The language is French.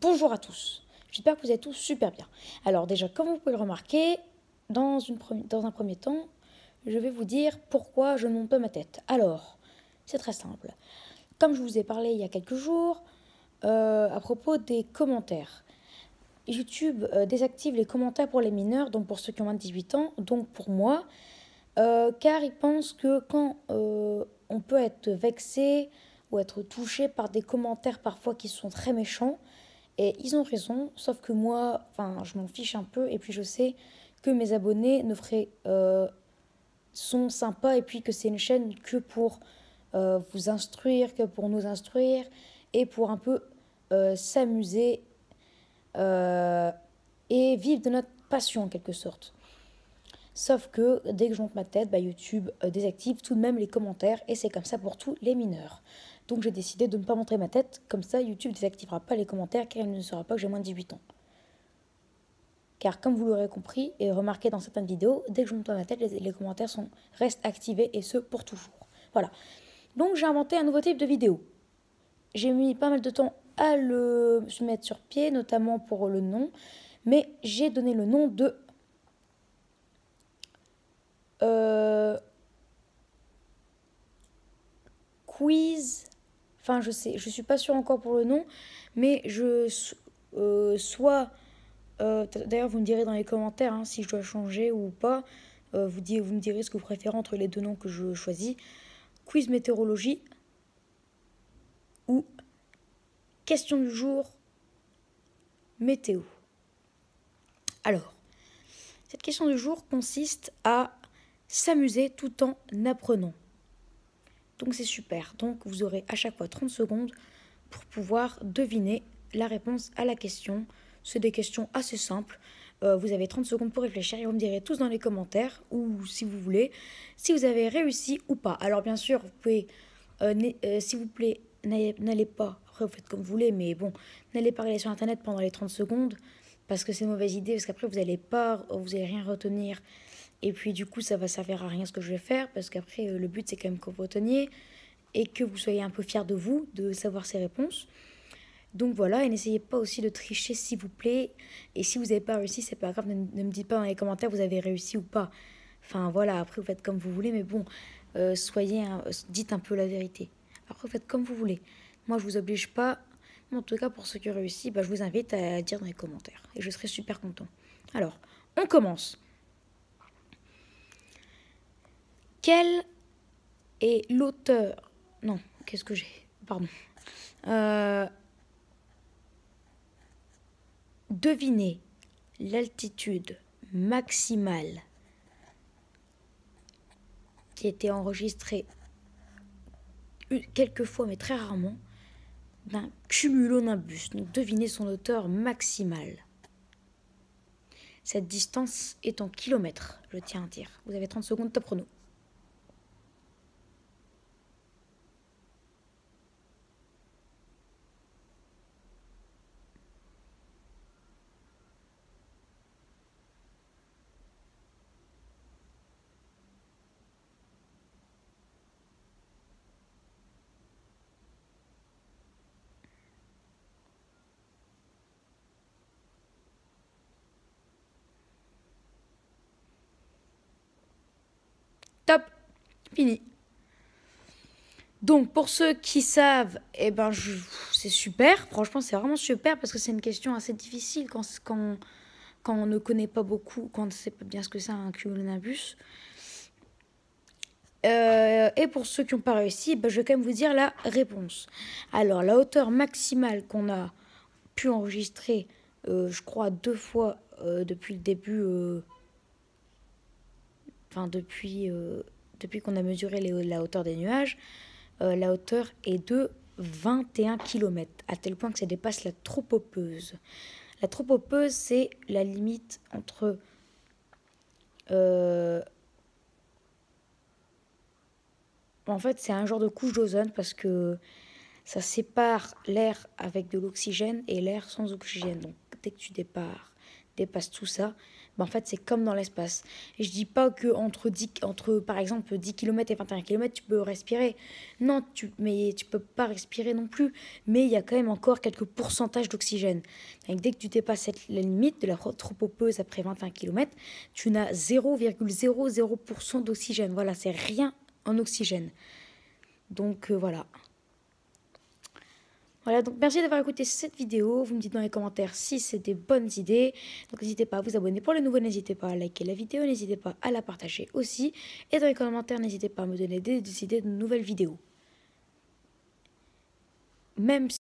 Bonjour à tous, j'espère que vous êtes tous super bien. Alors déjà, comme vous pouvez le remarquer, dans un premier temps, je vais vous dire pourquoi je ne monte pas ma tête. Alors, c'est très simple. Comme je vous ai parlé il y a quelques jours, à propos des commentaires. YouTube désactive les commentaires pour les mineurs, donc pour ceux qui ont moins de 18 ans, donc pour moi, car ils pensent que quand on peut être vexé ou être touché par des commentaires parfois qui sont très méchants, et ils ont raison, sauf que moi, enfin, je m'en fiche un peu, et puis je sais que mes abonnés sont sympas, et puis que c'est une chaîne que pour vous instruire, que pour nous instruire, et pour un peu s'amuser euh, et vivre de notre passion en quelque sorte. Sauf que dès que je monte ma tête, YouTube désactive tout de même les commentaires et c'est comme ça pour tous les mineurs. Donc j'ai décidé de ne pas montrer ma tête, comme ça YouTube désactivera pas les commentaires car il ne saura pas que j'ai moins de 18 ans. Car comme vous l'aurez compris et remarqué dans certaines vidéos, dès que je monte ma tête, les commentaires restent activés et ce pour toujours. Voilà. Donc j'ai inventé un nouveau type de vidéo. J'ai mis pas mal de temps à le mettre sur pied, notamment pour le nom, mais j'ai donné le nom de quiz. Enfin, je suis pas sûre encore pour le nom, mais d'ailleurs, vous me direz dans les commentaires si je dois changer ou pas. Vous me direz ce que vous préférez entre les deux noms que je choisis. Quiz météorologie ou question du jour météo. Alors, cette question du jour consiste à s'amuser tout en apprenant. Donc c'est super. Donc vous aurez à chaque fois 30 secondes pour pouvoir deviner la réponse à la question. C'est des questions assez simples. Vous avez 30 secondes pour réfléchir et vous me direz tous dans les commentaires ou si vous voulez si vous avez réussi ou pas. Alors bien sûr, vous pouvez, s'il vous plaît, n'allez pas, après vous faites comme vous voulez, mais bon, n'allez pas regarder sur internet pendant les 30 secondes parce que c'est une mauvaise idée, parce qu'après vous allez rien retenir. Et puis du coup, ça va servir à rien ce que je vais faire parce qu'après, le but c'est quand même que vous reteniez et que vous soyez un peu fiers de vous, de savoir ces réponses. Donc voilà, et n'essayez pas aussi de tricher s'il vous plaît. Et si vous n'avez pas réussi, c'est pas grave, ne me dites pas dans les commentaires vous avez réussi ou pas. Enfin voilà, après vous faites comme vous voulez, mais bon, dites un peu la vérité. Après vous faites comme vous voulez. Moi je vous oblige pas. Mais en tout cas, pour ceux qui ont réussi, je vous invite à dire dans les commentaires. Et je serai super content. Alors, on commence. Quel est l'auteur... Non, qu'est-ce que j'ai? Pardon. Devinez l'altitude maximale qui a été enregistrée quelques fois, mais très rarement, d'un cumulonimbus. Donc devinez son hauteur maximale. Cette distance est en kilomètres, je tiens à dire. Vous avez 30 secondes, top chrono. Top, fini. Donc pour ceux qui savent, c'est super. Franchement, c'est vraiment super parce que c'est une question assez difficile quand on ne connaît pas beaucoup, quand on ne sait pas bien ce que c'est un cumulonimbus. Et pour ceux qui n'ont pas réussi, je vais quand même vous dire la réponse. Alors, la hauteur maximale qu'on a pu enregistrer, je crois, 2 fois depuis le début, depuis qu'on a mesuré la hauteur des nuages, la hauteur est de 21 km, à tel point que ça dépasse la tropopeuse. La tropopeuse, c'est la limite entre... en fait, c'est un genre de couche d'ozone parce que ça sépare l'air avec de l'oxygène et l'air sans oxygène. Donc, dès dépasses tout ça, ben en fait, c'est comme dans l'espace. Et je dis pas que entre par exemple 10 km et 21 km, tu peux respirer. Non, mais tu peux pas respirer non plus. Mais il y a quand même encore quelques pourcentages d'oxygène. Donc, dès que tu dépasses la limite de la tropopause après 21 km, tu n'as 0,00% d'oxygène. Voilà, c'est rien en oxygène. Donc voilà. Voilà, donc merci d'avoir écouté cette vidéo. Vous me dites dans les commentaires si c'est des bonnes idées. Donc n'hésitez pas à vous abonner pour les nouveaux, n'hésitez pas à liker la vidéo, n'hésitez pas à la partager aussi. Et dans les commentaires, n'hésitez pas à me donner des idées de nouvelles vidéos. Même si